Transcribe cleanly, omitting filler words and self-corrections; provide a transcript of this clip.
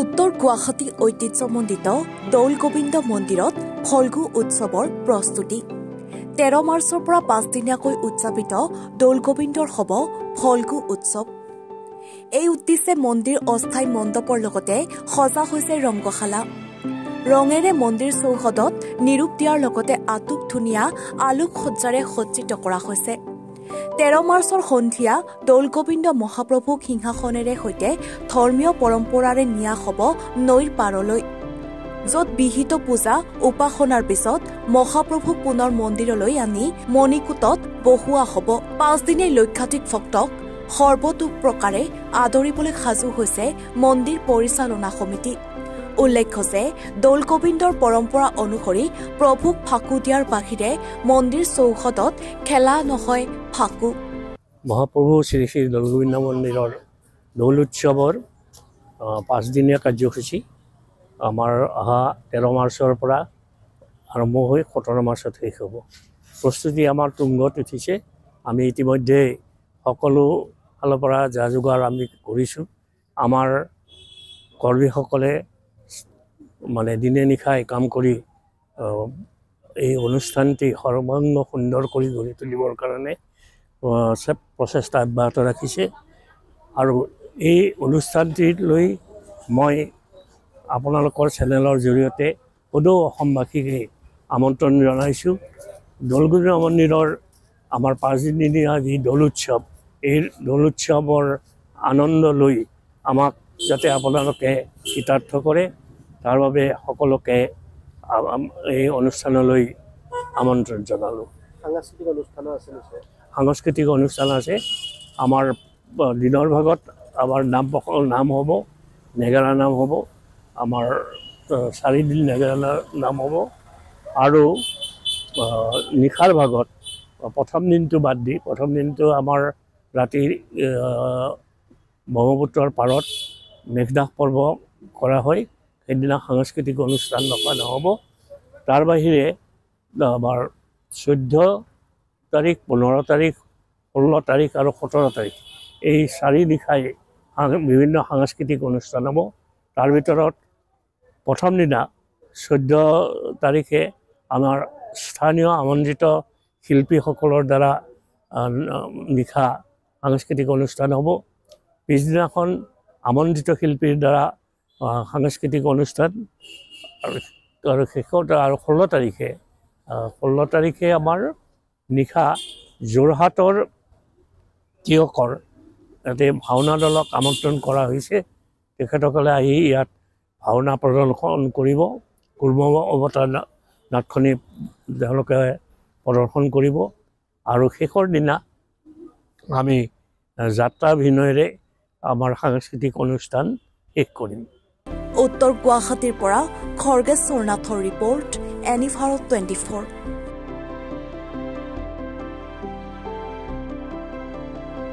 উত্তৰ গুৱাহাটী ঐতিহ্যমণ্ডিত দৌল গোবিন্দ মন্দিৰত ফল্গু উৎসৱৰ প্ৰস্তুতি 13 মাৰ্চৰ পৰা 5 দিনীয়াকৈ উদযাপিত দৌল গোবিন্দৰ হ'ব ফল্গু উৎসৱ। এই উদ্দেশ্যে মন্দিৰ অস্থায়ী মণ্ডপৰ লগতে সজা হৈছে ৰংগশালা। ৰঙেৰে মন্দিৰ চৌহদত নিৰূপ দিয়াৰ লগতে আটক ধুনীয়া আলোকসজ্জাৰে সজ্জিত কৰা হৈছে। 13 মাৰ্চৰ সন্ধিয়া দৌল গোবিন্দ মহাপ্ৰভুক সিংহাসনেৰে সৈতে ধৰ্মীয় পৰম্পৰাৰে নিয়া হ'ব নৈৰ পাৰলৈ, য'ত বিহিত পূজা উপাসনাৰ পিছত মহাপ্ৰভুক পুনৰ মন্দিৰলৈ আনি মণিকূটত বহোৱা হ'ব। 5 দিনেই লক্ষাধিক ভক্তক সৰ্বতোপ্ৰকাৰে আদৰিবলৈ সাজু হৈছে মন্দিৰ পৰিচালনা সমিতি। উল্লেখ্য যে দৌল গোবিন্দৰ পৰম্পৰা অনুসৰি প্ৰভুক ফাকু দিয়াৰ বাহিৰে মন্দিৰ চৌহদত খেলা নহয় ফাকু। মহাপ্ৰভু শ্ৰী শ্ৰী দৌল গোবিন্দ মন্দিৰৰ দৌল উৎসৱৰ 5 দিনীয়া কাৰ্যসূচী আমাৰ অহা 13 মাৰ্চৰ পৰা আৰম্ভ হৈ 17 মাৰ্চত শেষ হ'ব। প্ৰস্তুতি আমাৰ তুংগত উঠিছে। আমি ইতিমধ্যে সকলো ফালৰ পৰা যা যোগাৰ আমি কৰিছোঁ। আমাৰ কৰ্মীসকলে মানে দিনে নিশাই কাম কৰি এই অনুষ্ঠানটি সৰ্বাংগ সুন্দৰ কৰি গঢ়ি তুলিবৰ কাৰণে প্ৰচেষ্টা অব্যাহত ৰাখিছে। আৰু এই অনুষ্ঠানটিক লৈ মই আপোনালোকৰ চেনেলৰ জৰিয়তে সদৌ অসমবাসীকে আমন্ত্ৰণ জনাইছোঁ। দৌল গোবিন্দ মন্দিৰৰ আমাৰ 5 দিনীয়া যি দৌল উৎসৱ, এই দৌল উৎসৱৰ আনন্দ লৈ আমাক যাতে আপোনালোকে কৃতাৰ্থ কৰে, তাৰ বাবে সকলোকে এই অনুষ্ঠানলৈ আমন্ত্ৰণ জনালোঁ। সাংস্কৃতিক অনুষ্ঠান আছে। আমাৰ দিনৰ ভাগত আমাৰ নাম হ'ব, নেগেৰা নাম হ'ব, আমাৰ 4 দিন নেগেৰা নাম হ'ব। আৰু নিশাৰ ভাগত প্ৰথম দিনটো বাদ দি, প্ৰথম দিনটো আমাৰ ৰাতি ব্ৰহ্মপুত্ৰৰ পাৰত মেঘনাদ পৰ্ব কৰা হয়। সেইদিনা সাংস্কৃতিক অনুষ্ঠান নহ'ব। তাৰ বাহিৰে আমাৰ 14 তাৰিখ, 15 তাৰিখ, 16 তাৰিখ আৰু 17 তাৰিখ এই 4 নিশাই বিভিন্ন সাংস্কৃতিক অনুষ্ঠান হ'ব। তাৰ ভিতৰত প্ৰথম দিনা 14 তাৰিখে আমাৰ স্থানীয় আমন্ত্ৰিত শিল্পীসকলৰ দ্বাৰা নিশা সাংস্কৃতিক অনুষ্ঠান হ'ব। পিছদিনাখন আমন্ত্ৰিত শিল্পীৰ দ্বাৰা সাংস্কৃতিক অনুষ্ঠান আৰু শেষত আৰু 16 তাৰিখে আমাৰ নিশা যোৰহাটৰ তিয়কৰ তাতে ভাওনা দলক আমন্ত্ৰণ কৰা হৈছে। তেখেতসকলে আহি ইয়াত ভাওনা প্ৰদৰ্শন কৰিব। কুৰ্ম অৱতাৰ নাটখনি তেওঁলোকে প্ৰদৰ্শন কৰিব। আৰু শেষৰ দিনা আমি যাত্ৰাভিনয়েৰে আমাৰ সাংস্কৃতিক অনুষ্ঠান শেষ কৰিম। উত্তৰ গুৱাহাটীৰ পৰা খৰ্গেশ্বৰ নাথৰ ৰিপৰ্ট, এনি ভাৰত 24।